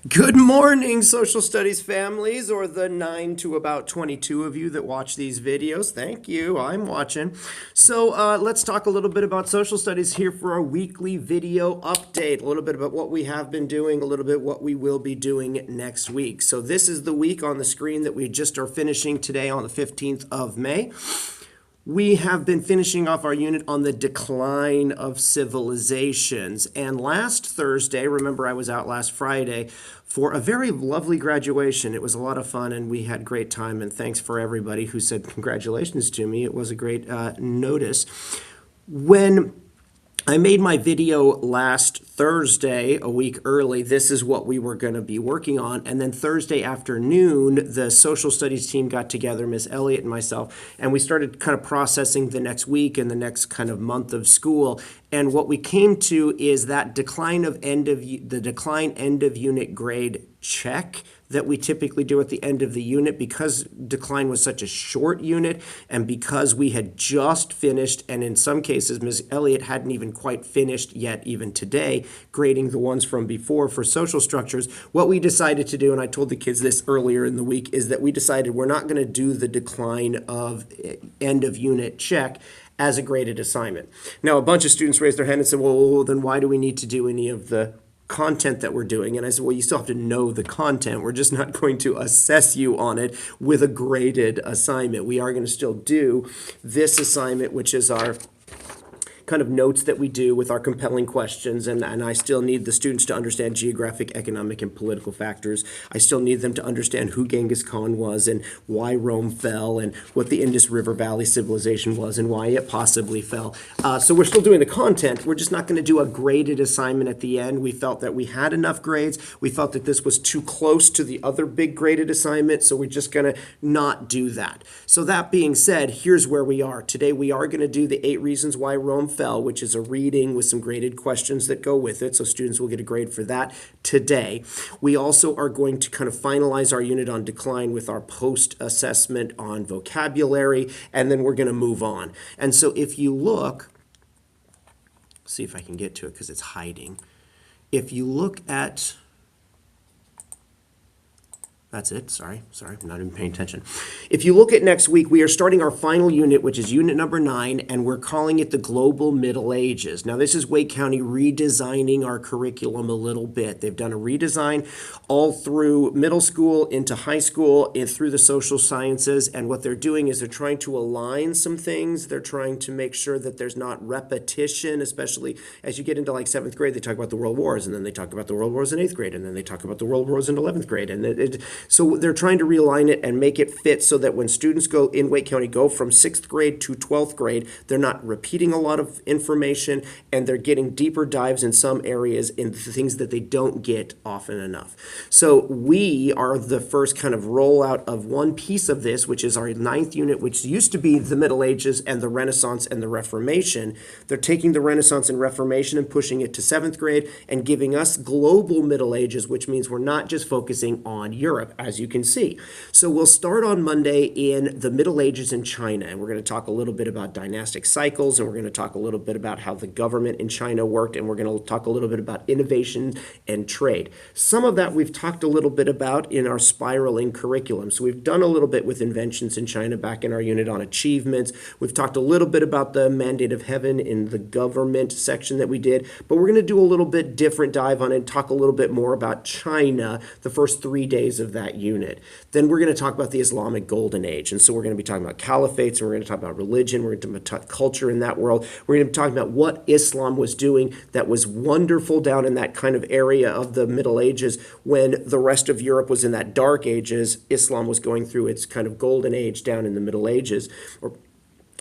Good morning, social studies families, or the 9 to about 22 of you that watch these videos. Thank you, I'm watching. So let's talk a little bit about social studies here for our weekly video update. A little bit about what we have been doing, a little bit what we will be doing next week. So this is the week on the screen that we just are finishing today on the 15th of May. We have been finishing off our unit on the decline of civilizations. And last Thursday, remember I was out last Friday for a very lovely graduation. It was a lot of fun and we had great time. And thanks for everybody who said congratulations to me. It was a great notice. When I made my video last Thursday, a week early. This is what we were going to be working on. And then Thursday afternoon, the social studies team got together, Miss Elliott and myself, and we started kind of processing the next week and the next kind of month of school. And what we came to is that decline end of unit grade check that we typically do at the end of the unit, because decline was such a short unit and because we had just finished, and in some cases Ms. Elliott hadn't even quite finished yet even today, grading the ones from before for social structures. What we decided to do, and I told the kids this earlier in the week, is that we decided we're not going to do the decline of end of unit check as a graded assignment. Now, a bunch of students raised their hand and said, well, then why do we need to do any of the content that we're doing? And I said, well, you still have to know the content. We're just not going to assess you on it with a graded assignment. We are going to still do this assignment, which is our kind of notes that we do with our compelling questions, and I still need the students to understand geographic, economic, and political factors. I still need them to understand who Genghis Khan was and why Rome fell and what the Indus River Valley civilization was and why it possibly fell. So we're still doing the content. We're just not going to do a graded assignment at the end. We felt that we had enough grades. We felt that this was too close to the other big graded assignment, so we're just going to not do that. So that being said, here's where we are. Today we are going to do the 8 reasons why Rome fell, which is a reading with some graded questions that go with it, so students will get a grade for that today. We also are going to kind of finalize our unit on decline with our post-assessment on vocabulary, and then we're going to move on. And so if you look, see if I can get to it because it's hiding. If you look at, that's it. Sorry, I'm not even paying attention. If you look at next week, we are starting our final unit, which is unit number 9, and we're calling it the Global Middle Ages. Now, this is Wake County redesigning our curriculum a little bit. They've done a redesign all through middle school, into high school, and through the social sciences, and what they're doing is they're trying to align some things. They're trying to make sure that there's not repetition, especially as you get into like 7th grade. They talk about the World Wars, and then they talk about the World Wars in 8th grade, and then they talk about the World Wars in 11th grade, and so they're trying to realign it and make it fit so that when students go in Wake County go from 6th grade to 12th grade, they're not repeating a lot of information and they're getting deeper dives in some areas in things that they don't get often enough. So we are the first kind of rollout of one piece of this, which is our 9th unit, which used to be the Middle Ages and the Renaissance and the Reformation. They're taking the Renaissance and Reformation and pushing it to 7th grade and giving us global Middle Ages, which means we're not just focusing on Europe, as you can see. So we'll start on Monday in the Middle Ages in China, and we're going to talk a little bit about dynastic cycles, and we're going to talk a little bit about how the government in China worked, and we're going to talk a little bit about innovation and trade. Some of that we've talked a little bit about in our spiraling curriculum. So we've done a little bit with inventions in China back in our unit on achievements. We've talked a little bit about the Mandate of Heaven in the government section that we did, but we're going to do a little bit different dive on it and talk a little bit more about China the first 3 days of that unit. Then we're going to talk about the Islamic Golden Age. And so we're going to be talking about caliphates, and we're going to talk about religion, we're going to talk about culture in that world. We're going to be talking about what Islam was doing that was wonderful down in that kind of area of the Middle Ages when the rest of Europe was in that dark ages. Islam was going through its kind of golden age down in the Middle Ages, or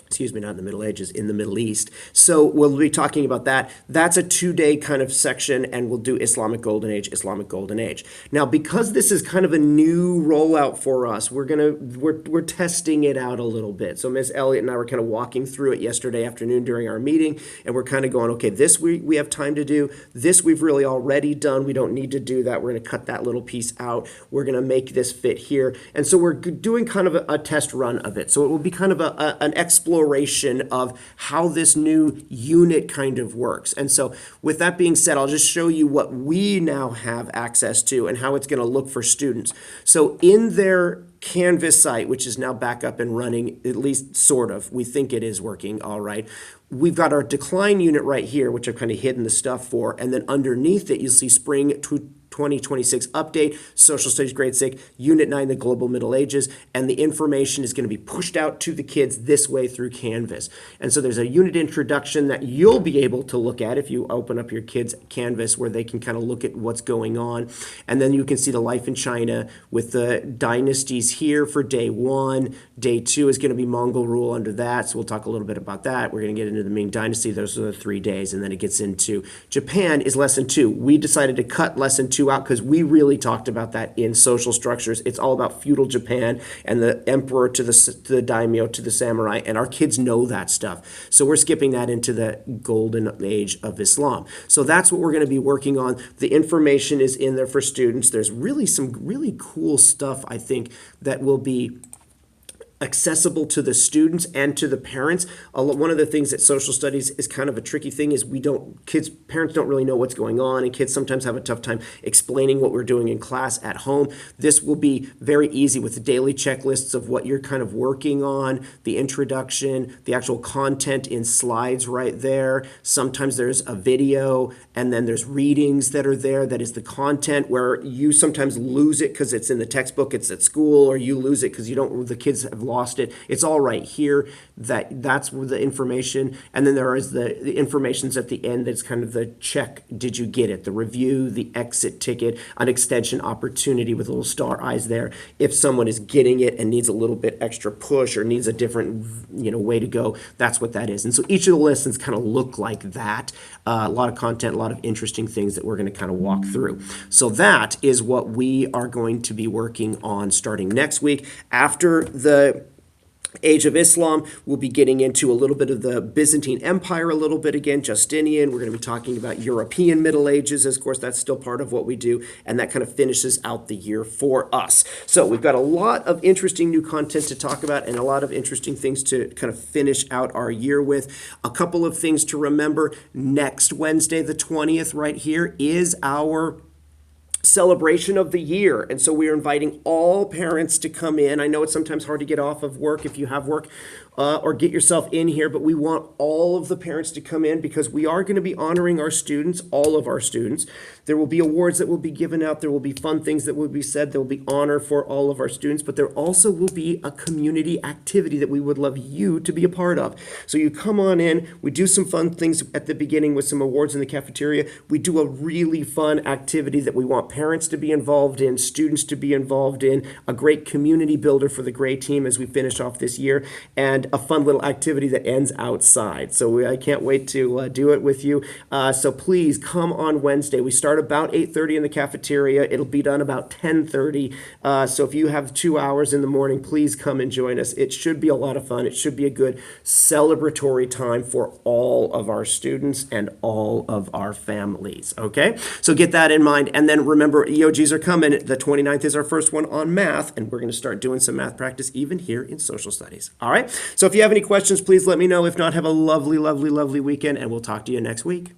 excuse me, not in the Middle Ages, in the Middle East. So we'll be talking about that. That's a 2-day kind of section, and we'll do Islamic Golden Age, Islamic Golden Age. Now, because this is kind of a new rollout for us, we're testing it out a little bit. So Ms. Elliott and I were kind of walking through it yesterday afternoon during our meeting, and we're kind of going, okay, this we have time to do. This we've really already done. We don't need to do that. We're going to cut that little piece out. We're going to make this fit here. And so we're doing kind of a test run of it. So it will be kind of an exploration exploration of how this new unit kind of works. And so with that being said, I'll just show you what we now have access to and how it's going to look for students. So in their Canvas site, which is now back up and running, at least sort of, we think it is working all right. We've got our decline unit right here, which I've kind of hidden the stuff for, and then underneath it, you'll see Spring 2026 update, Social Studies Grade 6, Unit 9, the Global Middle Ages, and the information is going to be pushed out to the kids this way through Canvas. And so there's a unit introduction that you'll be able to look at if you open up your kids' Canvas, where they can kind of look at what's going on. And then you can see the life in China with the dynasties here for day 1. Day 2 is going to be Mongol rule under that, so we'll talk a little bit about that. We're going to get into the Ming Dynasty. Those are the 3 days, and then it gets into Japan is lesson 2. We decided to cut lesson 2 out because we really talked about that in Social Structures. It's all about feudal Japan and the emperor to the daimyo to the samurai, and our kids know that stuff. So we're skipping that into the golden age of Islam. So that's what we're going to be working on. The information is in there for students. There's really some really cool stuff, I think, that will be accessible to the students and to the parents. One of the things that social studies is kind of a tricky thing is parents don't really know what's going on, and kids sometimes have a tough time explaining what we're doing in class at home. This will be very easy with the daily checklists of what you're kind of working on, the introduction, the actual content in slides right there. Sometimes there's a video, and then there's readings that are there. That is the content where you sometimes lose it because it's in the textbook, it's at school, or you lose it because the kids have lost it. It's all right here. That's where the information, and then there is the information's at the end. That's kind of the check. Did you get it? The review, the exit ticket, an extension opportunity with little star eyes there. If someone is getting it and needs a little bit extra push or needs a different way to go, that's what that is. And so each of the lessons kind of look like that. A lot of content, a lot of interesting things that we're going to kind of walk through. So that is what we are going to be working on starting next week. After the Age of Islam, we'll be getting into a little bit of the Byzantine Empire a little bit again, Justinian. We're going to be talking about European Middle Ages. Of course, that's still part of what we do, and that kind of finishes out the year for us. So we've got a lot of interesting new content to talk about and a lot of interesting things to kind of finish out our year with. A couple of things to remember. Next Wednesday, the 20th, right here, is our celebration of the year. And so we are inviting all parents to come in. I know it's sometimes hard to get off of work if you have work or get yourself in here, but we want all of the parents to come in because we are going to be honoring our students, all of our students. There will be awards that will be given out. There will be fun things that will be said. There will be honor for all of our students, but there also will be a community activity that we would love you to be a part of. So you come on in. We do some fun things at the beginning with some awards in the cafeteria. We do a really fun activity that we want parents to be involved in, students to be involved in, a great community builder for the Gray team as we finish off this year, and a fun little activity that ends outside. So I can't wait to do it with you. So please come on Wednesday. We start about 8:30 in the cafeteria. It'll be done about 10:30. So if you have 2 hours in the morning, please come and join us. It should be a lot of fun. It should be a good celebratory time for all of our students and all of our families. Okay? So get that in mind. And then remember, EOGs are coming. The 29th is our first one on math, and we're going to start doing some math practice even here in social studies. All right? So if you have any questions, please let me know. If not, have a lovely, lovely, lovely weekend, and we'll talk to you next week.